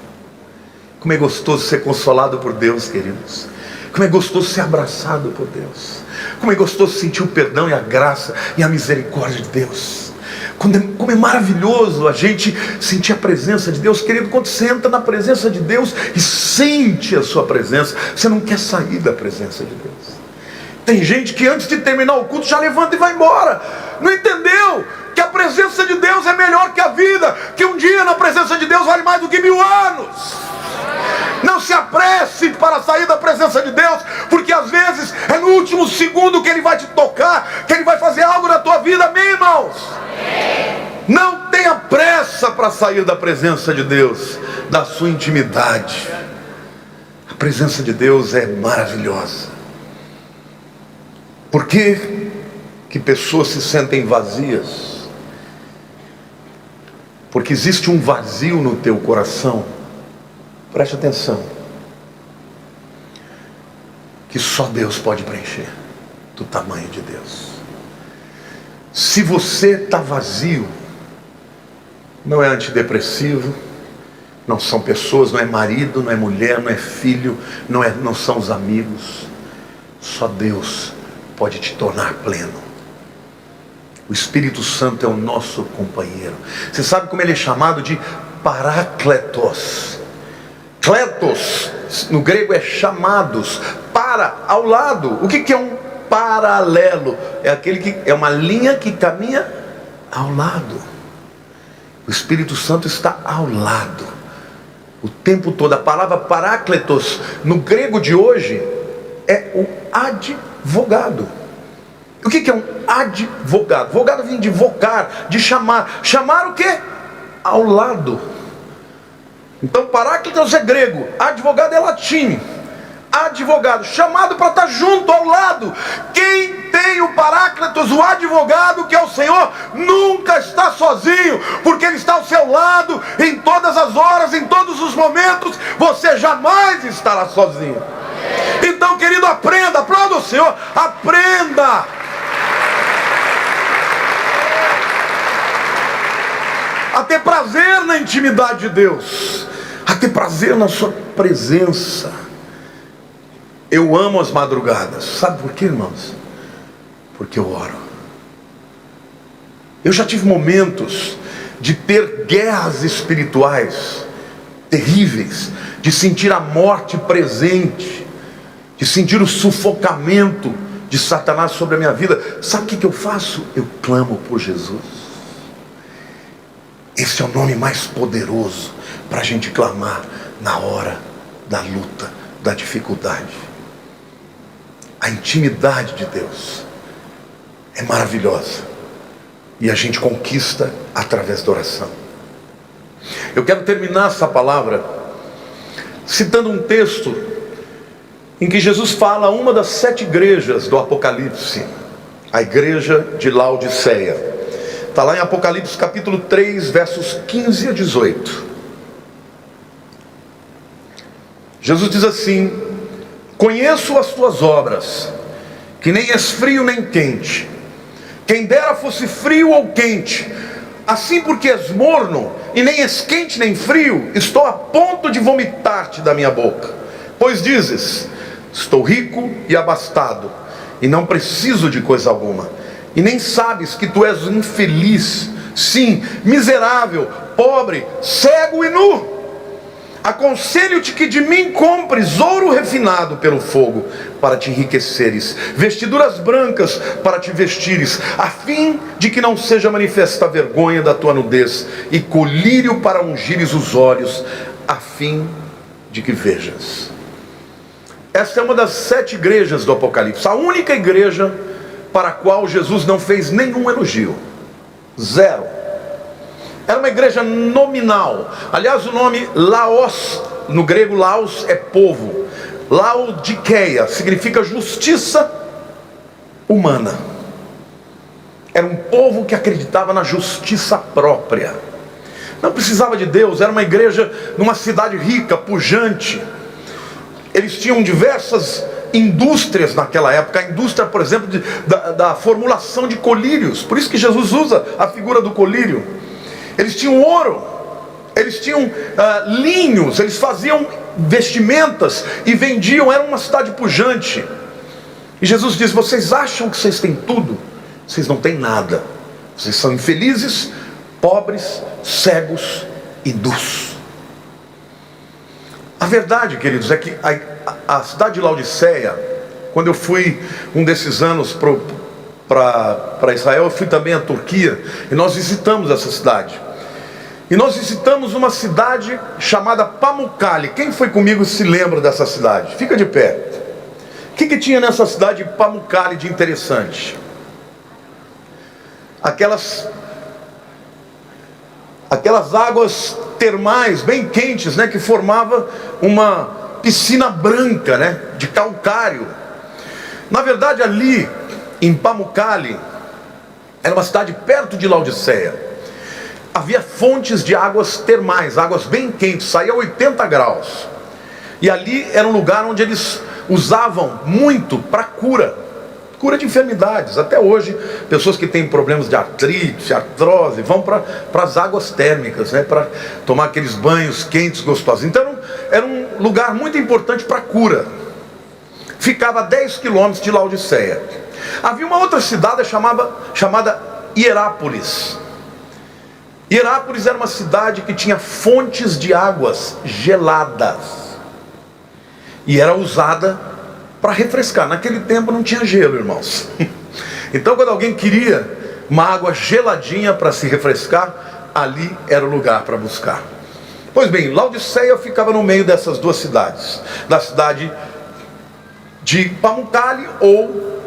S1: Como é gostoso ser consolado por Deus, queridos. Como é gostoso ser abraçado por Deus. Como é gostoso sentir o perdão e a graça e a misericórdia de Deus. Como é maravilhoso a gente sentir a presença de Deus. Querido, quando você entra na presença de Deus e sente a sua presença, você não quer sair da presença de Deus. Tem gente que antes de terminar o culto já levanta e vai embora. Não entendeu que a presença de Deus é melhor que a vida, que um dia na presença de Deus vale mais do que 1000 anos. Não se apresse para sair da presença de Deus, porque às vezes é no último segundo que Ele vai te tocar, que Ele vai fazer algo na tua vida. Amém, irmãos? Amém. Não tenha pressa para sair da presença de Deus, da sua intimidade. A presença de Deus é maravilhosa. Por que pessoas se sentem vazias? Porque existe um vazio no teu coração. Preste atenção, que só Deus pode preencher, do tamanho de Deus. Se você está vazio, não é antidepressivo, não são pessoas, não é marido, não é mulher, não é filho, não são os amigos. Só Deus pode te tornar pleno. O Espírito Santo é o nosso companheiro. Você sabe como ele é chamado de Parácletos? Kletos, no grego é chamados, para, ao lado. O que é um paralelo? É aquele que é uma linha que caminha ao lado. O Espírito Santo está ao lado, o tempo todo. A palavra parácletos, no grego de hoje, é o advogado. O que é um advogado? Advogado vem de vocar, de chamar. Chamar o quê? Ao lado. Então paráclitos é grego, advogado é latim. Advogado, chamado para estar junto, ao lado. Quem tem o paráclitos, o advogado, que é o Senhor, nunca está sozinho, porque Ele está ao seu lado, em todas as horas, em todos os momentos. Você jamais estará sozinho. Então, querido, aprenda, aplauda o Senhor, aprenda a ter prazer na intimidade de Deus, a ter prazer na sua presença. Eu amo as madrugadas. Sabe por quê, irmãos? Porque eu oro. Eu já tive momentos de ter guerras espirituais terríveis, de sentir a morte presente, de sentir o sufocamento de Satanás sobre a minha vida. Sabe o que eu faço? Eu clamo por Jesus. Esse é o nome mais poderoso para a gente clamar na hora da luta, da dificuldade. A intimidade de Deus é maravilhosa, e a gente conquista através da oração. Eu quero terminar essa palavra citando um texto em que Jesus fala a uma das 7 igrejas do Apocalipse, a igreja de Laodiceia. Está lá em Apocalipse capítulo 3, versos 15 a 18. Jesus diz assim: conheço as tuas obras, que nem és frio nem quente. Quem dera fosse frio ou quente. Assim, porque és morno, e nem és quente nem frio, estou a ponto de vomitar-te da minha boca. Pois dizes: estou rico e abastado, e não preciso de coisa alguma. E nem sabes que tu és infeliz, sim, miserável, pobre, cego e nu. Aconselho-te que de mim compres ouro refinado pelo fogo, para te enriqueceres, vestiduras brancas para te vestires, a fim de que não seja manifesta a vergonha da tua nudez, e colírio para ungires os olhos, a fim de que vejas. Esta é uma das 7 igrejas do Apocalipse, a única igreja para a qual Jesus não fez nenhum elogio. 0. Era uma igreja nominal. Aliás, o nome Laos, no grego Laos é povo. Laodiceia significa justiça humana. Era um povo que acreditava na justiça própria. Não precisava de Deus. Era uma igreja numa cidade rica, pujante. Eles tinham diversas indústrias naquela época. A indústria, por exemplo, da formulação de colírios. Por isso que Jesus usa a figura do colírio. Eles tinham ouro, eles tinham linhos, eles faziam vestimentas e vendiam. Era uma cidade pujante. E Jesus diz: vocês acham que vocês têm tudo? Vocês não têm nada. Vocês são infelizes, pobres, cegos e nus. A verdade, queridos, é que a cidade de Laodiceia, quando eu fui um desses anos para Israel, eu fui também à Turquia, e nós visitamos essa cidade. E nós visitamos uma cidade chamada Pamukkale. Quem foi comigo se lembra dessa cidade? Fica de pé. O que tinha nessa cidade de Pamukkale de interessante? Aquelas águas termais bem quentes, né, que formava uma piscina branca, né, de calcário. Na verdade, ali em Pamukkale, era uma cidade perto de Laodiceia. Havia fontes de águas termais, águas bem quentes, saía a 80 graus. E ali era um lugar onde eles usavam muito para cura de enfermidades. Até hoje, pessoas que têm problemas de artrite, artrose, vão para as águas térmicas, né, para tomar aqueles banhos quentes, gostosos. Então, era um lugar muito importante para cura. Ficava a 10 quilômetros de Laodiceia. Havia uma outra cidade chamada Hierápolis. Hierápolis era uma cidade que tinha fontes de águas geladas. E era usada para refrescar. Naquele tempo não tinha gelo, irmãos. Então, quando alguém queria uma água geladinha para se refrescar, ali era o lugar para buscar. Pois bem, Laodiceia ficava no meio dessas duas cidades. Da cidade de Pamukkale ou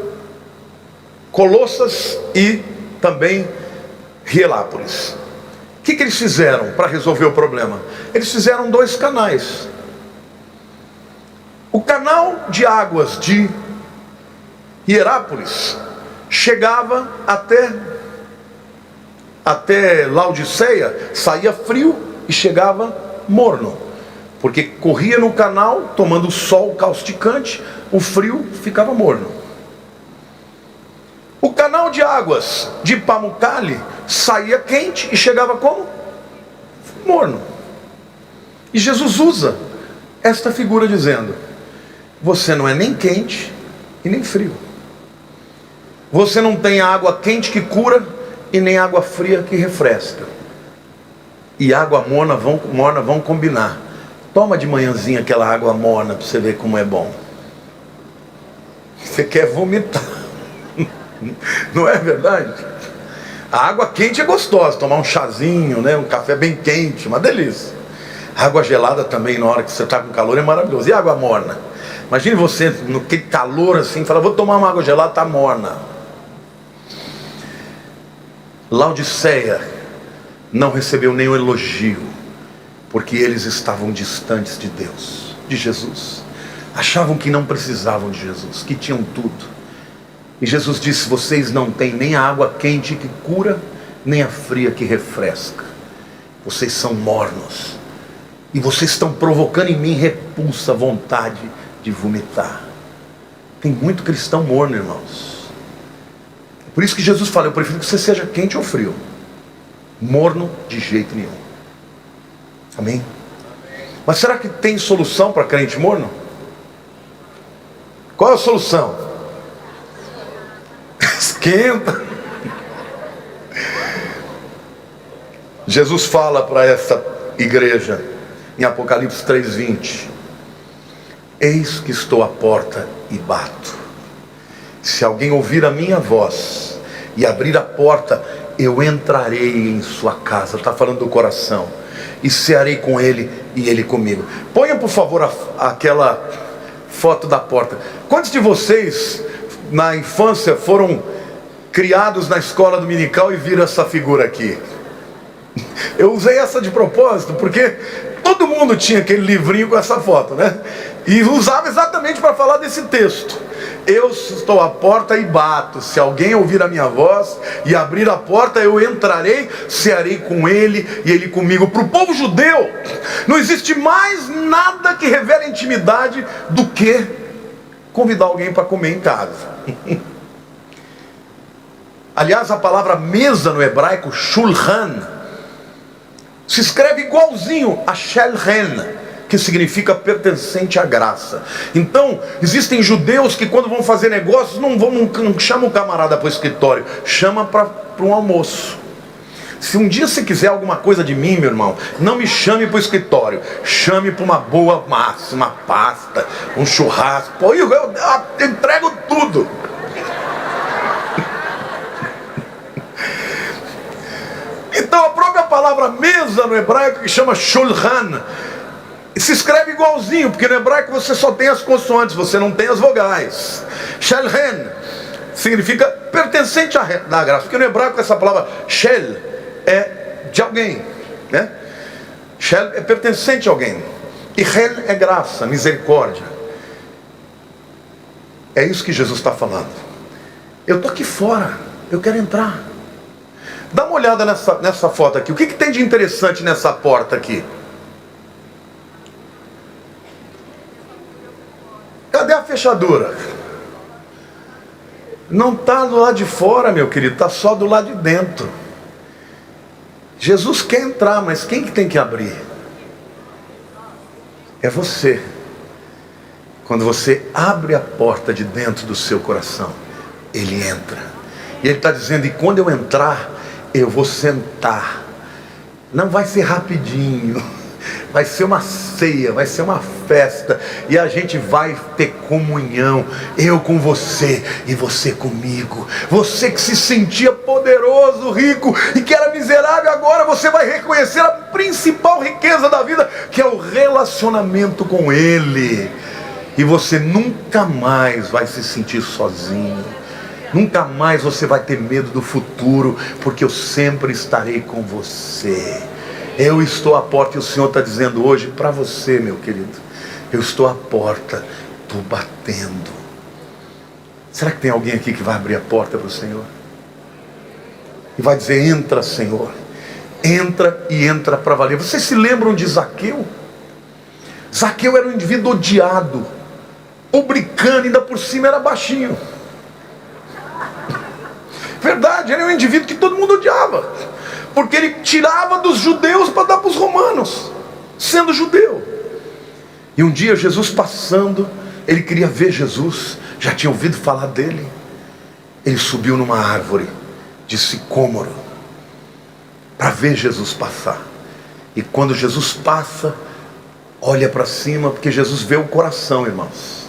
S1: Colossas e também Hierápolis. O que eles fizeram para resolver o problema? Eles fizeram 2 canais. O canal de águas de Hierápolis chegava até Laodiceia, saía frio e chegava morno, porque corria no canal, tomando sol causticante, o frio ficava morno. O canal de águas de Pamukkale saía quente e chegava como? Morno. E Jesus usa esta figura dizendo: você não é nem quente e nem frio. Você não tem água quente que cura e nem água fria que refresca. E água morna vão combinar. Toma de manhãzinha aquela água morna para você ver como é bom. Você quer vomitar. Não é verdade? A água quente é gostosa, tomar um chazinho, né? Um café bem quente, uma delícia. A água gelada também, na hora que você está com calor, é maravilhoso. E a água morna? Imagine você, no calor assim, fala: vou tomar uma água gelada, está morna. Laodiceia não recebeu nenhum elogio, porque eles estavam distantes de Deus, de Jesus. Achavam que não precisavam de Jesus, que tinham tudo. E Jesus disse: vocês não têm nem a água quente que cura, nem a fria que refresca. Vocês são mornos. E vocês estão provocando em mim repulsa, vontade de vomitar. Tem muito cristão morno, irmãos. Por isso que Jesus fala: eu prefiro que você seja quente ou frio. Morno de jeito nenhum. Amém? Mas será que tem solução para crente morno? Qual é a solução? Esquenta. Jesus fala para essa igreja em Apocalipse 3:20: eis que estou à porta e bato. Se alguém ouvir a minha voz e abrir a porta, eu entrarei em sua casa. Está falando do coração. E cearei com ele e ele comigo. Ponha por favor aquela foto da porta. Quantos de vocês na infância foram criados na escola dominical e viram essa figura aqui? Eu usei essa de propósito, porque todo mundo tinha aquele livrinho com essa foto, né? E usava exatamente para falar desse texto. Eu estou à porta e bato. Se alguém ouvir a minha voz e abrir a porta, eu entrarei, cearei com ele e ele comigo. Para o povo judeu, não existe mais nada que revele intimidade do que convidar alguém para comer em casa. Aliás, a palavra mesa no hebraico, shulchan, se escreve igualzinho a shelchen, que significa pertencente à graça. Então, existem judeus que quando vão fazer negócios, não chamam o camarada para o escritório, chama para um almoço. Se um dia você quiser alguma coisa de mim, meu irmão, não me chame para o escritório, chame para uma boa massa, uma pasta, um churrasco. Pô, eu entrego tudo. Então a própria palavra mesa no hebraico, que chama shulchan, se escreve igualzinho, porque no hebraico você só tem as consoantes, você não tem as vogais. Shelhen significa pertencente da graça, porque no hebraico essa palavra shel é de alguém, né? Shel é pertencente a alguém, e hen é graça, misericórdia. É isso que Jesus está falando. Eu estou aqui fora, eu quero entrar. Dá uma olhada nessa foto aqui. O que tem de interessante nessa porta aqui? Cadê a fechadura? Não está do lado de fora, meu querido, está só do lado de dentro. Jesus quer entrar, mas quem que tem que abrir? É você. Quando você abre a porta de dentro do seu coração, Ele entra. E Ele está dizendo, e quando eu entrar, eu vou sentar. Não vai ser rapidinho, vai ser uma ceia, vai ser uma festa, e a gente vai ter comunhão, eu com você e você comigo. Você que se sentia poderoso, rico e que era miserável, agora você vai reconhecer a principal riqueza da vida, que é o relacionamento com Ele. E você nunca mais vai se sentir sozinho. Nunca mais você vai ter medo do futuro, porque eu sempre estarei com você. Eu estou à porta, e o Senhor está dizendo hoje para você, meu querido, eu estou à porta, estou batendo. Será que tem alguém aqui que vai abrir a porta para o Senhor? E vai dizer, entra, Senhor. Entra e entra para valer. Vocês se lembram de Zaqueu? Zaqueu era um indivíduo odiado, obricano, ainda por cima era baixinho. Verdade, ele é um indivíduo que todo mundo odiava, porque ele tirava dos judeus para dar para os romanos, sendo judeu. E um dia Jesus passando, ele queria ver Jesus, já tinha ouvido falar dele. Ele subiu numa árvore de sicômoro para ver Jesus passar. E quando Jesus passa, olha para cima, porque Jesus vê o coração, irmãos.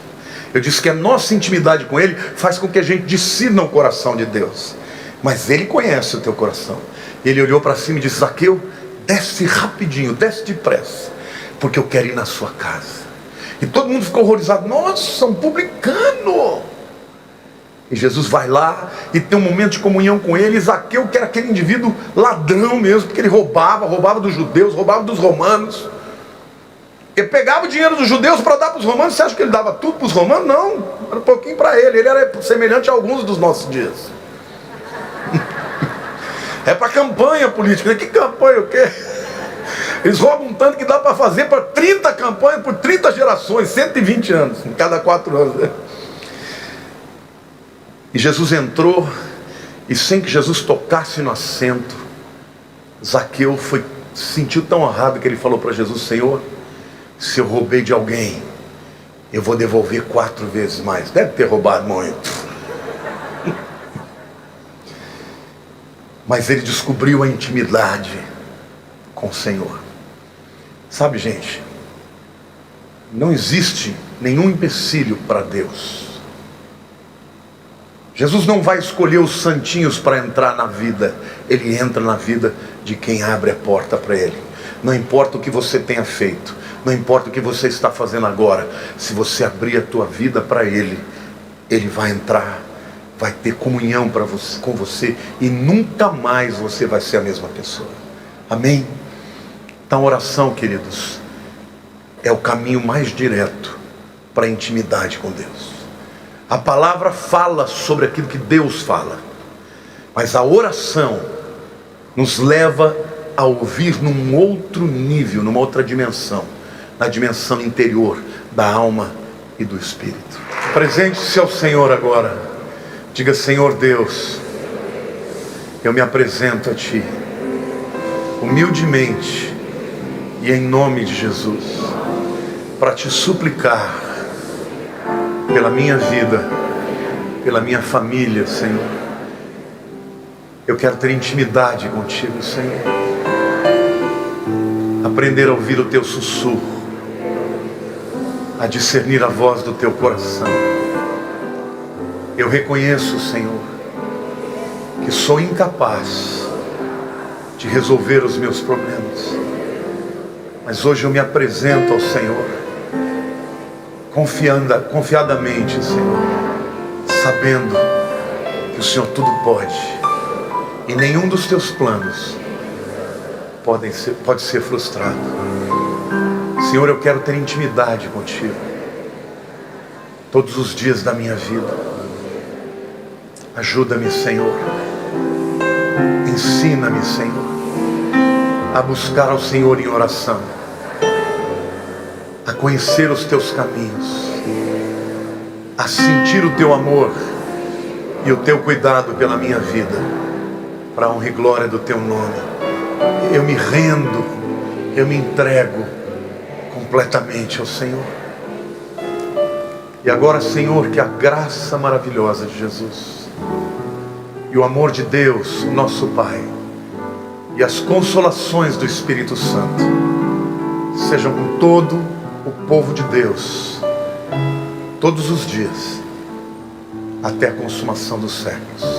S1: Eu disse que a nossa intimidade com Ele faz com que a gente discirna o coração de Deus. Mas Ele conhece o teu coração. Ele olhou para cima e disse, Zaqueu, desce rapidinho, desce depressa, porque eu quero ir na sua casa. E todo mundo ficou horrorizado. Nossa, um publicano! E Jesus vai lá e tem um momento de comunhão com ele. E Zaqueu, que era aquele indivíduo ladrão mesmo, porque ele roubava dos judeus, roubava dos romanos. Ele pegava o dinheiro dos judeus para dar para os romanos. Você acha que ele dava tudo para os romanos? Não, era um pouquinho para ele. Ele era semelhante a alguns dos nossos dias. É para campanha política. Que campanha o quê? Eles roubam tanto que dá para fazer para 30 campanhas por 30 gerações, 120 anos, em cada 4 anos. E Jesus entrou, e sem que Jesus tocasse no assento, Zaqueu se sentiu tão honrado que ele falou para Jesus, Senhor, se eu roubei de alguém, eu vou devolver 4 vezes mais. Deve ter roubado muito. Mas ele descobriu a intimidade com o Senhor. Sabe, gente, não existe nenhum empecilho para Deus. Jesus não vai escolher os santinhos para entrar na vida. Ele entra na vida de quem abre a porta para Ele. Não importa o que você tenha feito, não importa o que você está fazendo agora, se você abrir a tua vida para Ele, Ele vai entrar, vai ter comunhão com você, e nunca mais você vai ser a mesma pessoa. Amém? Então, oração, queridos, é o caminho mais direto para a intimidade com Deus. A palavra fala sobre aquilo que Deus fala, mas a oração nos leva a ouvir num outro nível, numa outra dimensão, na dimensão interior da alma e do espírito. Apresente-se ao Senhor agora. Diga: Senhor Deus, eu me apresento a Ti, humildemente e em nome de Jesus, para Te suplicar pela minha vida, pela minha família, Senhor. Eu quero ter intimidade contigo, Senhor. Aprender a ouvir o Teu sussurro, a discernir a voz do Teu coração. Eu reconheço, Senhor, que sou incapaz de resolver os meus problemas, mas hoje eu me apresento ao Senhor, confiadamente, Senhor, sabendo que o Senhor tudo pode, e nenhum dos Teus planos pode ser frustrado. Senhor, eu quero ter intimidade contigo todos os dias da minha vida. Ajuda-me, Senhor. Ensina-me, Senhor, a buscar ao Senhor em oração, a conhecer os Teus caminhos, a sentir o Teu amor e o Teu cuidado pela minha vida, para a honra e glória do Teu nome. Eu me rendo, eu me entrego completamente ao Senhor. E agora, Senhor, que a graça maravilhosa de Jesus e o amor de Deus, nosso Pai, e as consolações do Espírito Santo sejam com todo o povo de Deus, todos os dias, até a consumação dos séculos.